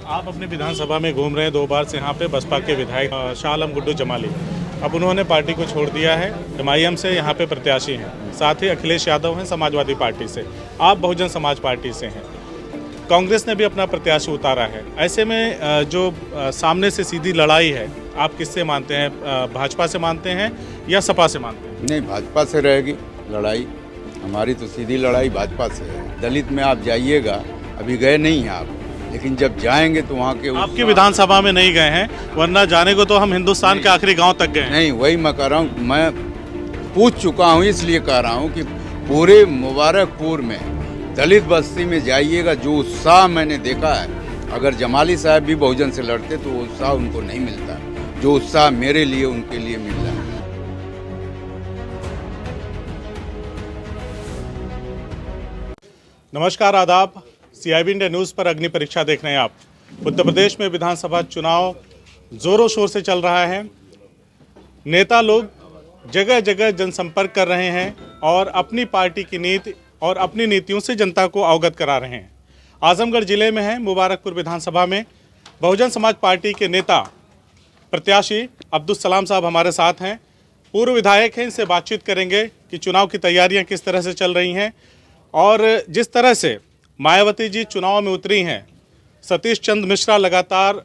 आप अपनी विधानसभा में घूम रहे हैं 2 बार से यहाँ पे बसपा के विधायक शाह आलम गुड्डू जमाली, अब उन्होंने पार्टी को छोड़ दिया है। MIM से यहाँ पे प्रत्याशी हैं, साथ ही अखिलेश यादव हैं समाजवादी पार्टी से, आप बहुजन समाज पार्टी से हैं। कांग्रेस ने भी अपना प्रत्याशी उतारा है। ऐसे में जो सामने से सीधी लड़ाई है, आप किससे मानते हैं? भाजपा से मानते हैं या सपा से मानते हैं? नहीं, भाजपा से रहेगी लड़ाई। हमारी तो सीधी लड़ाई भाजपा से है। दलित में आप जाइएगा, अभी गए नहीं हैं आप, लेकिन जब जाएंगे तो वहाँ के आपकी विधानसभा में नहीं गए हैं, वरना जाने को तो हम हिंदुस्तान के आखिरी गांव तक गए हैं। नहीं, वही मैं कह रहा हूँ, मैं पूछ चुका हूँ, इसलिए कह रहा हूँ कि पूरे मुबारकपुर में दलित बस्ती में जाइएगा, जो उत्साह मैंने देखा है, अगर जमाली साहब भी बहुजन से लड़ते तो वो उत्साह उनको नहीं मिलता जो उत्साह मेरे लिए उनके लिए मिल रहा है। नमस्कार, आदाब। CIB इंडिया न्यूज़ पर अग्नि परीक्षा देख रहे हैं आप। उत्तर प्रदेश में विधानसभा चुनाव जोरों शोर से चल रहा है। नेता लोग जगह जगह जनसंपर्क कर रहे हैं और अपनी पार्टी की नीति और अपनी नीतियों से जनता को अवगत करा रहे हैं। आजमगढ़ जिले में है मुबारकपुर विधानसभा में बहुजन समाज पार्टी के नेता प्रत्याशी अब्दुल सलाम साहब हमारे साथ हैं। पूर्व विधायक हैं, इनसे बातचीत करेंगे कि चुनाव की तैयारियां किस तरह से चल रही हैं और जिस तरह से मायावती जी चुनाव में उतरी हैं, सतीश चंद्र मिश्रा लगातार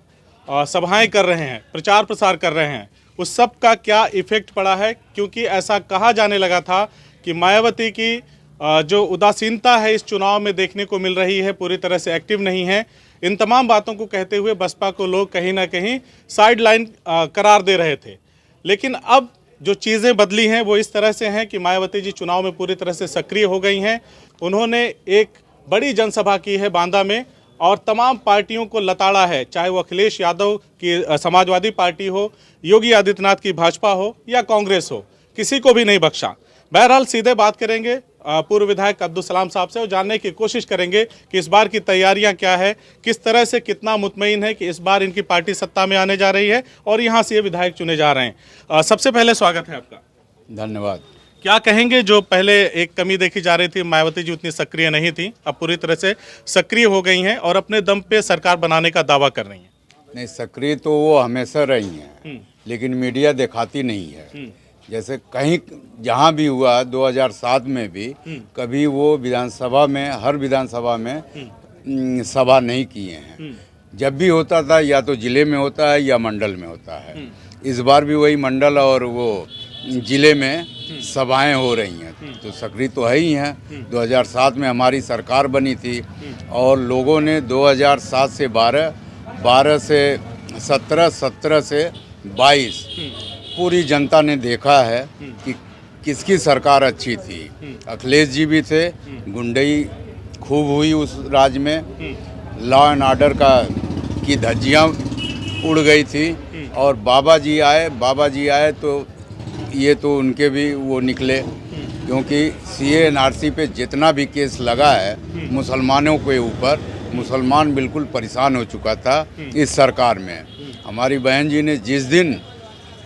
सभाएं कर रहे हैं, प्रचार प्रसार कर रहे हैं, उस सब का क्या इफेक्ट पड़ा है। क्योंकि ऐसा कहा जाने लगा था कि मायावती की जो उदासीनता है इस चुनाव में देखने को मिल रही है, पूरी तरह से एक्टिव नहीं है। इन तमाम बातों को कहते हुए बसपा को लोग कहीं ना कहीं साइड लाइन करार दे रहे थे। लेकिन अब जो चीज़ें बदली हैं वो इस तरह से हैं कि मायावती जी चुनाव में पूरी तरह से सक्रिय हो गई हैं। उन्होंने एक बड़ी जनसभा की है बांदा में और तमाम पार्टियों को लताड़ा है, चाहे वो अखिलेश यादव की समाजवादी पार्टी हो, योगी आदित्यनाथ की भाजपा हो या कांग्रेस हो, किसी को भी नहीं बख्शा। बहरहाल सीधे बात करेंगे पूर्व विधायक अब्दुल सलाम साहब से और जानने की कोशिश करेंगे कि इस बार की तैयारियां क्या है, किस तरह से कितना मुतमईन है कि इस बार इनकी पार्टी सत्ता में आने जा रही है और यहाँ से ये विधायक चुने जा रहे हैं। सबसे पहले स्वागत है आपका। धन्यवाद। क्या कहेंगे, जो पहले एक कमी देखी जा रही थी, मायावती जी उतनी सक्रिय नहीं थी, अब पूरी तरह से सक्रिय हो गई हैं और अपने दम पे सरकार बनाने का दावा कर रही हैं? नहीं, सक्रिय तो वो हमेशा रही हैं, लेकिन मीडिया दिखाती नहीं है। जैसे कहीं जहाँ भी हुआ 2007 में भी कभी वो विधानसभा में, हर विधानसभा में सभा नहीं किए हैं। जब भी होता था या तो जिले में होता है या मंडल में होता है। इस बार भी वही मंडल और वो जिले में सभाएं हो रही हैं, तो सक्रिय तो है ही हैं। 2007 में हमारी सरकार बनी थी और लोगों ने 2007 से 12, 12 से 17, 17 से 22 पूरी जनता ने देखा है कि किसकी सरकार अच्छी थी। अखिलेश जी भी थे, गुंडई खूब हुई उस राज्य में, लॉ एंड ऑर्डर की धज्जियाँ उड़ गई थी और बाबा जी आए तो ये तो उनके भी वो निकले, क्योंकि CA NRC पे जितना भी केस लगा है मुसलमानों के ऊपर, मुसलमान बिल्कुल परेशान हो चुका था इस सरकार में। हमारी बहन जी ने जिस दिन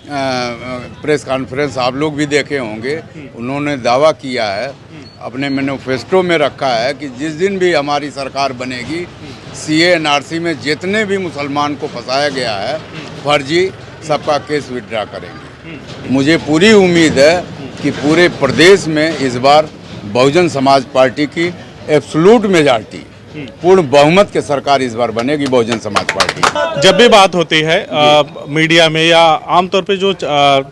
प्रेस कॉन्फ्रेंस आप लोग भी देखे होंगे, उन्होंने दावा किया है, अपने मैनिफेस्टो में रखा है कि जिस दिन भी हमारी सरकार बनेगी, CA NRC में जितने भी मुसलमान को फंसाया गया है फर्जी, सबका केस विड्रा करेंगे। मुझे पूरी उम्मीद है कि पूरे प्रदेश में इस बार बहुजन समाज पार्टी की एब्सोल्यूट मेजॉरिटी, पूर्ण बहुमत के सरकार इस बार बनेगी बहुजन समाज पार्टी। जब भी बात होती है मीडिया में या आमतौर पे जो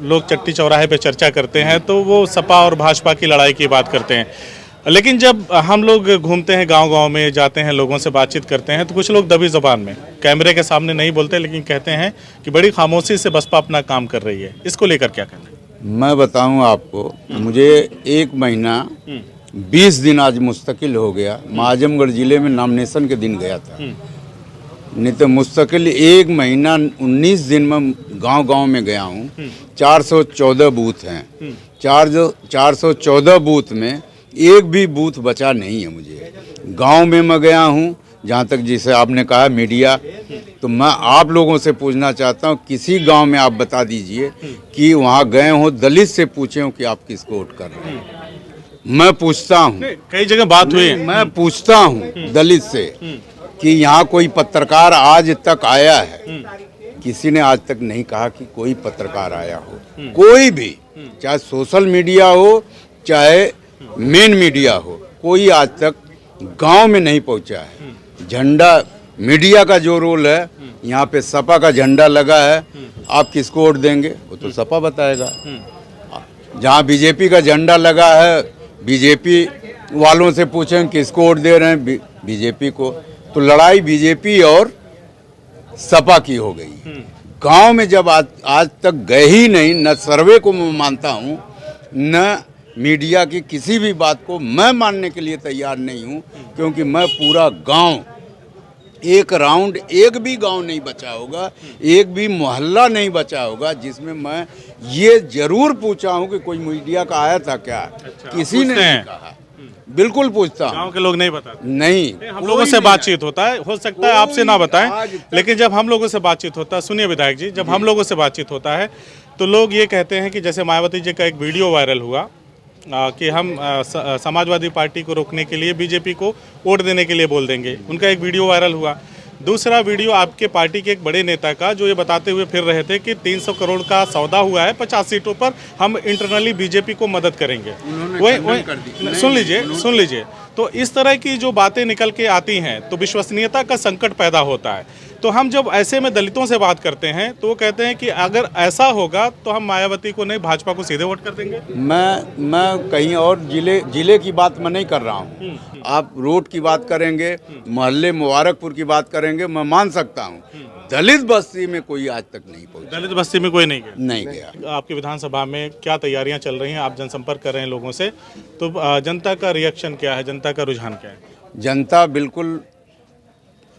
लोग चट्टी चौराहे पे चर्चा करते हैं तो वो सपा और भाजपा की लड़ाई की बात करते हैं। लेकिन जब हम लोग घूमते हैं, गांव-गांव में जाते हैं, लोगों से बातचीत करते हैं, तो कुछ लोग दबी ज़बान में, कैमरे के सामने नहीं बोलते, लेकिन कहते हैं कि बड़ी खामोशी से बसपा अपना काम कर रही है। इसको लेकर क्या कहना है? मैं बताऊं आपको, मुझे 1 महीना 20 दिन आज मुस्तकिल हो गया। मैं आजमगढ़ जिले में नॉमिनेशन के दिन गया था, नहीं तो मुस्तकिल 1 महीना 19 दिन में गांव-गांव में गया हूं। 414 बूथ हैं, 414 बूथ में एक भी बूथ बचा नहीं है। मुझे गांव में मैं गया हूं, जहां तक जिसे आपने कहा मीडिया, तो मैं आप लोगों से पूछना चाहता हूं, किसी गांव में आप बता दीजिए कि वहां गए हो, दलित से पूछे हो कि आप किसको वोट कर रहे हैं। मैं पूछता हूं, कई जगह बात हुई है, मैं पूछता हूं दलित से कि यहाँ कोई पत्रकार आज तक आया है, किसी ने आज तक नहीं कहा कि कोई पत्रकार आया हो, कोई भी, चाहे सोशल मीडिया हो चाहे मेन मीडिया हो, कोई आज तक गांव में नहीं पहुंचा है। झंडा मीडिया का जो रोल है, यहाँ पे सपा का झंडा लगा है, आप किसको वोट देंगे वो तो सपा बताएगा। जहाँ बीजेपी का झंडा लगा है, बीजेपी वालों से पूछें किसको वोट दे रहे हैं, बीजेपी को, तो लड़ाई बीजेपी और सपा की हो गई। गांव में जब आज तक गए ही नहीं, न सर्वे को मैं मानता हूं, न मीडिया की किसी भी बात को मैं मानने के लिए तैयार नहीं हूं, क्योंकि मैं पूरा गांव, एक राउंड एक भी गांव नहीं बचा होगा, एक भी मोहल्ला नहीं बचा होगा जिसमें मैं ये जरूर पूछा हूं कि कोई मीडिया का आया था क्या। किसी ने नहीं कहा। बिल्कुल पूछता हूं। गांव के लोग नहीं बताते। नहीं, हम लोगों से बातचीत होता है, हो सकता है आपसे ना बताएं, लेकिन जब हम लोगों से बातचीत होता है, सुनिए विधायक जी, जब हम लोगों से बातचीत होता है तो लोग ये कहते हैं कि जैसे मायावती जी का एक वीडियो वायरल हुआ कि हम समाजवादी पार्टी को रोकने के लिए बीजेपी को वोट देने के लिए बोल देंगे, उनका एक वीडियो वायरल हुआ। दूसरा वीडियो आपके पार्टी के एक बड़े नेता का, जो ये बताते हुए फिर रहे थे कि 300 करोड़ का सौदा हुआ है, 50 सीटों पर हम इंटरनली बीजेपी को मदद करेंगे। वही सुन लीजिए, तो इस तरह की जो बातें निकल के आती हैं तो विश्वसनीयता का संकट पैदा होता है। तो हम जब ऐसे में दलितों से बात करते हैं तो वो कहते हैं कि अगर ऐसा होगा तो हम मायावती को नहीं, भाजपा को सीधे वोट कर देंगे। मैं कहीं और जिले की बात मैं नहीं कर रहा हूँ। आप रोड की बात करेंगे, मोहल्ले मुबारकपुर की बात करेंगे, मैं मान सकता हूँ। दलित बस्ती में कोई आज तक नहीं पहुंचा। दलित बस्ती में कोई नहीं गया। आपकी विधानसभा में क्या तैयारियां चल रही हैं? आप जनसंपर्क कर रहे हैं लोगों से, तो जनता का रिएक्शन क्या है, जनता का रुझान क्या है? जनता बिल्कुल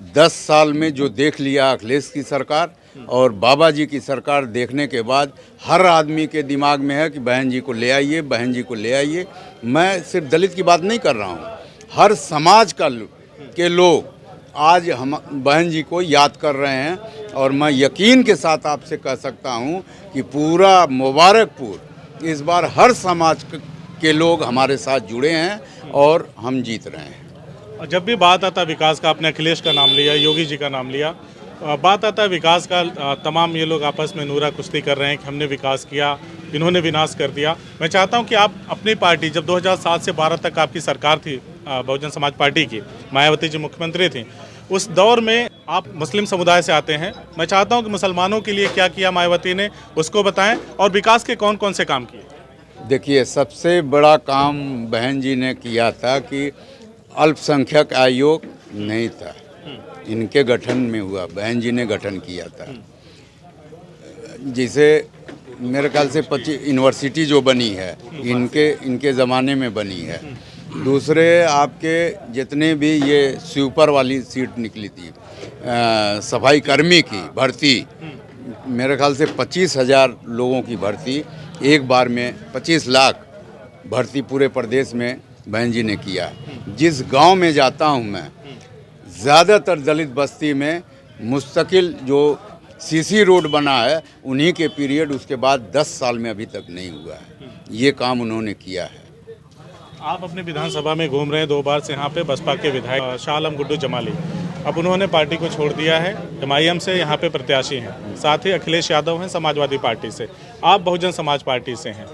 10 साल में जो देख लिया अखिलेश की सरकार और बाबा जी की सरकार देखने के बाद हर आदमी के दिमाग में है कि बहन जी को ले आइए, बहन जी को ले आइए। मैं सिर्फ दलित की बात नहीं कर रहा हूँ, हर समाज के लोग आज हम बहन जी को याद कर रहे हैं। और मैं यकीन के साथ आपसे कह सकता हूँ कि पूरा मुबारकपुर इस बार हर समाज के लोग हमारे साथ जुड़े हैं और हम जीत रहे हैं। जब भी बात आता है विकास का, आपने अखिलेश का नाम लिया, योगी जी का नाम लिया, बात आता है विकास का, तमाम ये लोग आपस में नूरा कुश्ती कर रहे हैं कि हमने विकास किया, इन्होंने विनाश कर दिया। मैं चाहता हूं कि आप अपनी पार्टी, जब 2007 से 12 तक आपकी सरकार थी बहुजन समाज पार्टी की, मायावती जी मुख्यमंत्री थी, उस दौर में आप मुस्लिम समुदाय से आते हैं, मैं चाहता हूं कि मुसलमानों के लिए क्या किया मायावती ने उसको बताएं और विकास के कौन कौन से काम किए। देखिए, सबसे बड़ा काम बहन जी ने किया था कि अल्पसंख्यक आयोग नहीं था, इनके गठन में हुआ, बहन जी ने गठन किया था। जिसे मेरे ख्याल से 25 यूनिवर्सिटी जो बनी है इनके ज़माने में बनी है। दूसरे आपके जितने भी ये स्वीपर वाली सीट निकली थी, सफाई कर्मी की भर्ती, मेरे ख्याल से 25,000 लोगों की भर्ती एक बार में, 25 लाख भर्ती पूरे प्रदेश में बहन जी ने किया। जिस गांव में जाता हूं मैं, ज़्यादातर दलित बस्ती में मुस्तकिल जो सीसी रोड बना है उन्हीं के पीरियड, उसके बाद 10 साल में अभी तक नहीं हुआ है। ये काम उन्होंने किया है। आप अपने विधानसभा में घूम रहे हैं 2 बार से, यहाँ पे बसपा के विधायक शाह आलम गुड्डू जमाली, अब उन्होंने पार्टी को छोड़ दिया है, MIM से यहाँ पे प्रत्याशी हैं, साथ ही अखिलेश यादव हैं समाजवादी पार्टी से, आप बहुजन समाज पार्टी से हैं,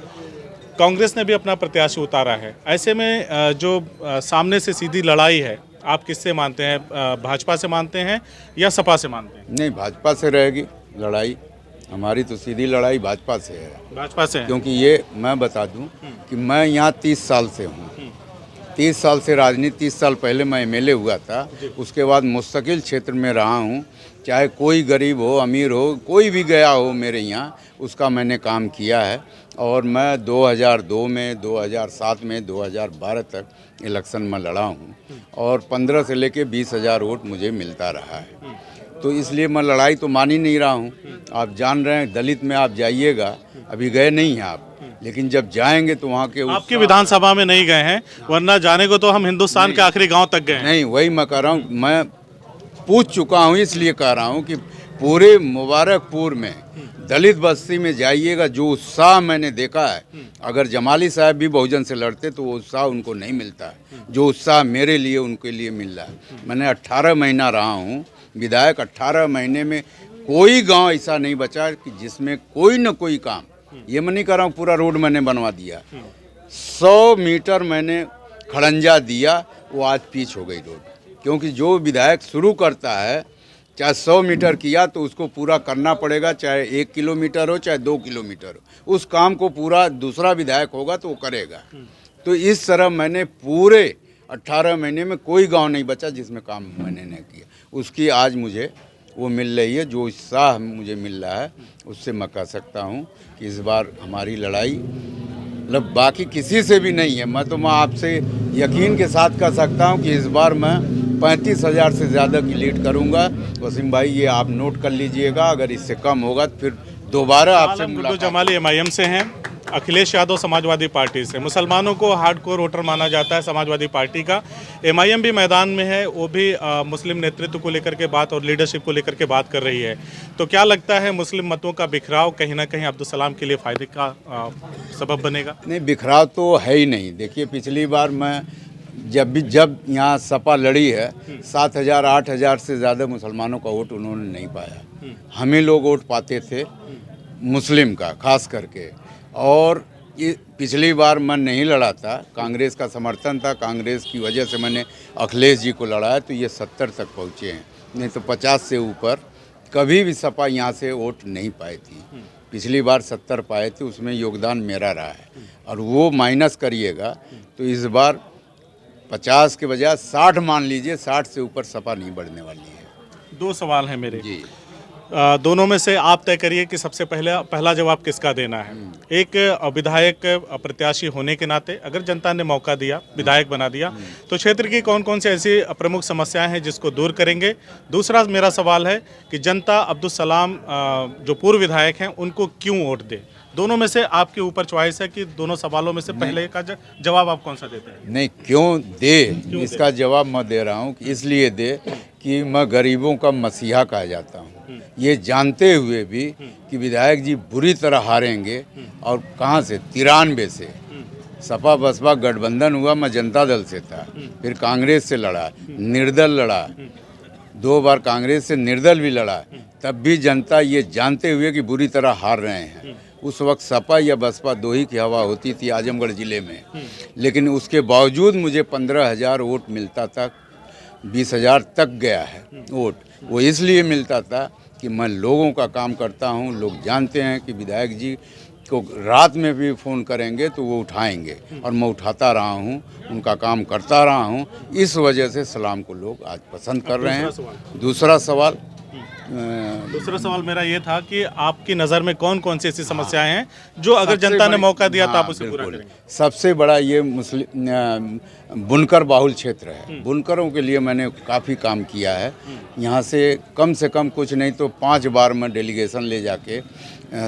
कांग्रेस ने भी अपना प्रत्याशी उतारा है। ऐसे में जो सामने से सीधी लड़ाई है, आप किससे मानते हैं? भाजपा से मानते हैं या सपा से मानते हैं? नहीं, भाजपा से रहेगी लड़ाई, हमारी तो सीधी लड़ाई भाजपा से है। भाजपा से है? क्योंकि ये मैं बता दूं कि मैं यहाँ 30 साल से हूँ, 30 साल से राजनीति, 30 साल पहले मैं MLA हुआ था, उसके बाद मुस्तकिल क्षेत्र में रहा हूँ। चाहे कोई गरीब हो, अमीर हो, कोई भी गया हो मेरे यहाँ, उसका मैंने काम किया है। और मैं 2002 में, 2007 में, 2012 तक इलेक्शन में लड़ा हूँ और 15 से लेके 20,000 वोट मुझे मिलता रहा है। तो इसलिए मैं लड़ाई तो मान ही नहीं रहा हूँ। आप जान रहे हैं, दलित में आप जाइएगा, अभी गए नहीं हैं आप, लेकिन जब जाएंगे तो वहाँ के आपके विधानसभा में नहीं गए हैं, वरना जाने को तो हम हिंदुस्तान के आखिरी गांव तक गए। नहीं, वही मैं कह रहा हूँ, मैं पूछ चुका हूँ, इसलिए कह रहा हूँ कि पूरे मुबारकपुर में दलित बस्ती में जाइएगा, जो उत्साह मैंने देखा है, अगर जमाली साहब भी बहुजन से लड़ते तो वो उत्साह उनको नहीं मिलता है जो उत्साह मेरे लिए उनके लिए मिल रहा है। मैंने 18 महीना रहा हूँ विधायक, 18 महीने में कोई गांव ऐसा नहीं बचा कि जिसमें कोई न कोई काम, ये मैं नहीं कर रहा हूँ पूरा रोड मैंने बनवा दिया, 100 मीटर मैंने खड़ंजा दिया, वो आज पीच हो गई रोड। क्योंकि जो विधायक शुरू करता है, चाहे 100 मीटर किया तो उसको पूरा करना पड़ेगा, चाहे 1 किलोमीटर हो चाहे 2 किलोमीटर हो, उस काम को पूरा दूसरा विधायक होगा तो वो करेगा। तो इस तरह मैंने पूरे 18 महीने में कोई गांव नहीं बचा जिसमें काम मैंने नहीं किया, उसकी आज मुझे वो मिल रही है, जो उत्साह मुझे मिल रहा है उससे मैं कह सकता हूँ कि इस बार हमारी लड़ाई मतलब बाकी किसी से भी नहीं है। मैं आपसे यकीन के साथ कह सकता हूँ कि इस बार मैं 35,000 से ज़्यादा की लीड करूँगा। वसीम भाई ये आप नोट कर लीजिएगा, अगर इससे कम होगा तो फिर दोबारा आपसे मुलाकात। जमाली एमआईएम से हैं, अखिलेश यादव समाजवादी पार्टी से। मुसलमानों को हार्डकोर वोटर माना जाता है समाजवादी पार्टी का। एमआईएम भी मैदान में है, वो भी मुस्लिम नेतृत्व को लेकर के बात और लीडरशिप को लेकर के बात कर रही है। तो क्या लगता है मुस्लिम मतों का बिखराव कहीं ना कहीं अब्दुल सलाम के लिए फायदे का सबब बनेगा? नहीं, बिखराव तो है ही नहीं। देखिए पिछली बार मैं जब यहाँ सपा लड़ी है 7,000 8,000 से ज़्यादा मुसलमानों का वोट उन्होंने नहीं पाया। हमें लोग वोट पाते थे मुस्लिम का खास करके, और ये पिछली बार मैं नहीं लड़ा था, कांग्रेस का समर्थन था, कांग्रेस की वजह से मैंने अखिलेश जी को लड़ाया तो ये 70 तक पहुँचे हैं, नहीं तो 50 से ऊपर कभी भी सपा यहाँ से वोट नहीं पाई थी। पिछली बार 70 पाए थे, उसमें योगदान मेरा रहा है, और वो माइनस करिएगा तो इस बार 50 के बजाय 60 मान लीजिए, 60 से ऊपर सपा नहीं बढ़ने वाली है। 2 सवाल हैं मेरे जी। दोनों में से आप तय करिए कि सबसे पहला जवाब किसका देना है। एक विधायक प्रत्याशी होने के नाते अगर जनता ने मौका दिया, विधायक बना दिया, तो क्षेत्र की कौन कौन सी ऐसी प्रमुख समस्याएं हैं जिसको दूर करेंगे। दूसरा मेरा सवाल है कि जनता अब्दुल सलाम जो पूर्व विधायक हैं उनको क्यों वोट दे। दोनों में से आपके ऊपर चॉइस है कि दोनों सवालों में से पहले का जवाब आप कौन सा देते हैं? नहीं, क्यों दे इसका जवाब मैं दे रहा हूँ, इसलिए दे कि मैं गरीबों का मसीहा कहा जाता हूँ, ये जानते हुए भी कि विधायक जी बुरी तरह हारेंगे। और कहाँ से? 93 से सपा बसपा गठबंधन हुआ, मैं जनता दल से था, फिर कांग्रेस से लड़ा, निर्दल लड़ा, 2 बार कांग्रेस से निर्दल भी लड़ा, तब भी जनता ये जानते हुए कि बुरी तरह हार रहे हैं। उस वक्त सपा या बसपा 2 ही की हवा होती थी आजमगढ़ ज़िले में, लेकिन उसके बावजूद मुझे 15,000 वोट मिलता था, 20,000 तक गया है वोट। वो इसलिए मिलता था कि मैं लोगों का काम करता हूँ। लोग जानते हैं कि विधायक जी को रात में भी फ़ोन करेंगे तो वो उठाएंगे, और मैं उठाता रहा हूँ, उनका काम करता रहा हूँ। इस वजह से सलाम को लोग आज पसंद कर रहे हैं। दूसरा सवाल मेरा ये था कि आपकी नज़र में कौन कौन सी ऐसी समस्याएं हैं जो अगर जनता ने मौका दिया तो आप उसे पूरा करेंगे? सबसे बड़ा ये बुनकर बाहुल क्षेत्र है। बुनकरों के लिए मैंने काफ़ी काम किया है। यहाँ से कम कुछ नहीं तो 5 बार मैं डेलीगेशन ले जाके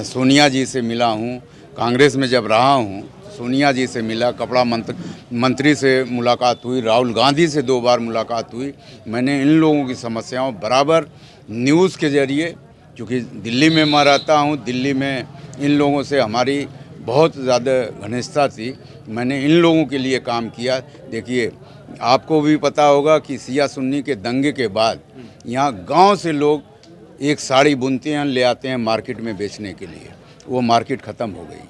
सोनिया जी से मिला हूँ। कांग्रेस में जब रहा हूँ सोनिया जी से मिला, कपड़ा मंत्री से मुलाकात हुई, राहुल गांधी से 2 बार मुलाकात हुई। मैंने इन लोगों की समस्याओं बराबर न्यूज़ के ज़रिए, क्योंकि दिल्ली में मैं रहता हूँ, दिल्ली में इन लोगों से हमारी बहुत ज़्यादा घनिष्ठता थी, मैंने इन लोगों के लिए काम किया। देखिए आपको भी पता होगा कि सिया सुन्नी के दंगे के बाद यहाँ गांव से लोग एक साड़ी बुनते हैं, ले आते हैं मार्केट में बेचने के लिए, वो मार्केट ख़त्म हो गई।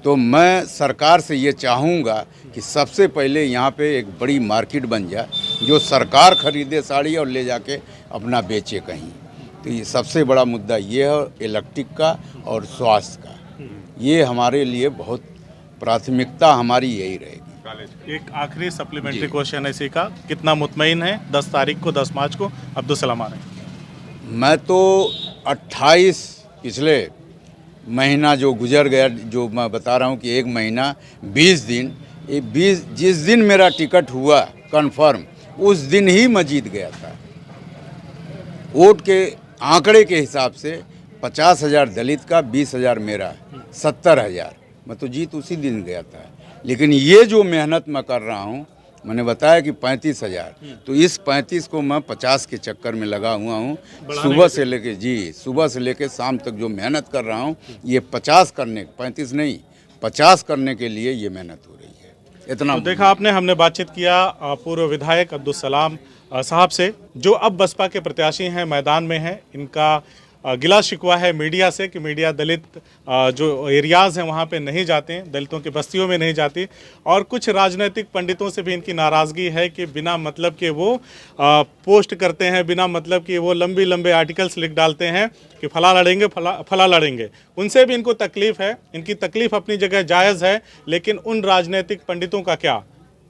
तो मैं सरकार से ये चाहूँगा कि सबसे पहले यहाँ पे एक बड़ी मार्केट बन जाए, जो सरकार खरीदे साड़ी और ले जाके अपना बेचे कहीं। तो ये सबसे बड़ा मुद्दा ये है, इलेक्ट्रिक का और स्वास्थ्य का, ये हमारे लिए बहुत प्राथमिकता हमारी यही रहेगी। एक आखिरी सप्लीमेंट्री क्वेश्चन है इसी का, कितना मुतमईन है 10 तारीख को 10 मार्च को अब्दुल सलाम आ रहे हैं? मैं तो 28 पिछले महीना जो गुजर गया, जो मैं बता रहा हूँ कि 1 महीना 20 दिन, जिस दिन मेरा टिकट हुआ कंफर्म उस दिन ही मैं जीत गया था। वोट के आंकड़े के हिसाब से 50,000 दलित का, 20,000 मेरा, 70,000 मैं तो जीत उसी दिन गया था। लेकिन ये जो मेहनत मैं कर रहा हूँ मैंने बताया कि 35,000, तो इस 35 को मैं 50 के चक्कर में लगा हुआ हूँ। सुबह से लेके शाम तक जो मेहनत कर रहा हूँ, ये 50 करने, 35 नहीं 50 करने के लिए ये मेहनत हो रही है। इतना तो देखा आपने, हमने बातचीत किया पूर्व विधायक अब्दुल सलाम साहब से, जो अब बसपा के प्रत्याशी हैं, मैदान में हैं। इनका गिला शिकवा है मीडिया से कि मीडिया दलित जो एरियाज़ हैं वहाँ पे नहीं जाते हैं, दलितों की बस्तियों में नहीं जाती, और कुछ राजनीतिक पंडितों से भी इनकी नाराज़गी है कि बिना मतलब के वो पोस्ट करते हैं, बिना मतलब कि वो लंबे लंबे आर्टिकल्स लिख डालते हैं कि फला लड़ेंगे, फला लड़ेंगे। उनसे भी इनको तकलीफ़ है। इनकी तकलीफ़ अपनी जगह जायज़ है, लेकिन उन राजनीतिक पंडितों का क्या,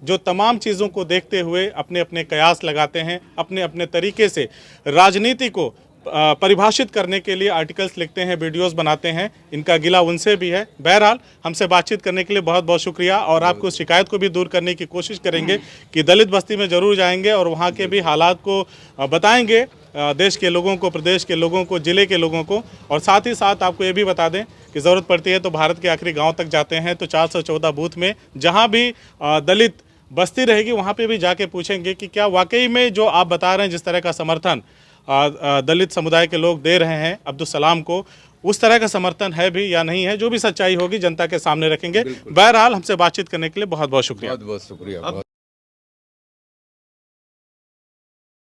जो तमाम चीज़ों को देखते हुए अपने अपने कयास लगाते हैं, अपने अपने तरीके से राजनीति को परिभाषित करने के लिए आर्टिकल्स लिखते हैं, वीडियोस बनाते हैं। इनका गिला उनसे भी है। बहरहाल, हमसे बातचीत करने के लिए बहुत बहुत शुक्रिया, और आपको शिकायत को भी दूर करने की कोशिश करेंगे कि दलित बस्ती में ज़रूर जाएंगे और वहाँ के भी हालात को बताएंगे देश के लोगों को, प्रदेश के लोगों को, ज़िले के लोगों को। और साथ ही साथ आपको ये भी बता दें कि ज़रूरत पड़ती है तो भारत के आखिरी गाँव तक जाते हैं, तो 414 बूथ में जहाँ भी दलित बस्ती रहेगी वहाँ पे भी जाके पूछेंगे कि क्या वाकई में जो आप बता रहे हैं, जिस तरह का समर्थन दलित समुदाय के लोग दे रहे हैं अब्दुल सलाम को, उस तरह का समर्थन है भी या नहीं है। जो भी सच्चाई होगी जनता के सामने रखेंगे। बहरहाल, हमसे बातचीत करने के लिए बहुत बहुत शुक्रिया। बहुत बहुत शुक्रिया।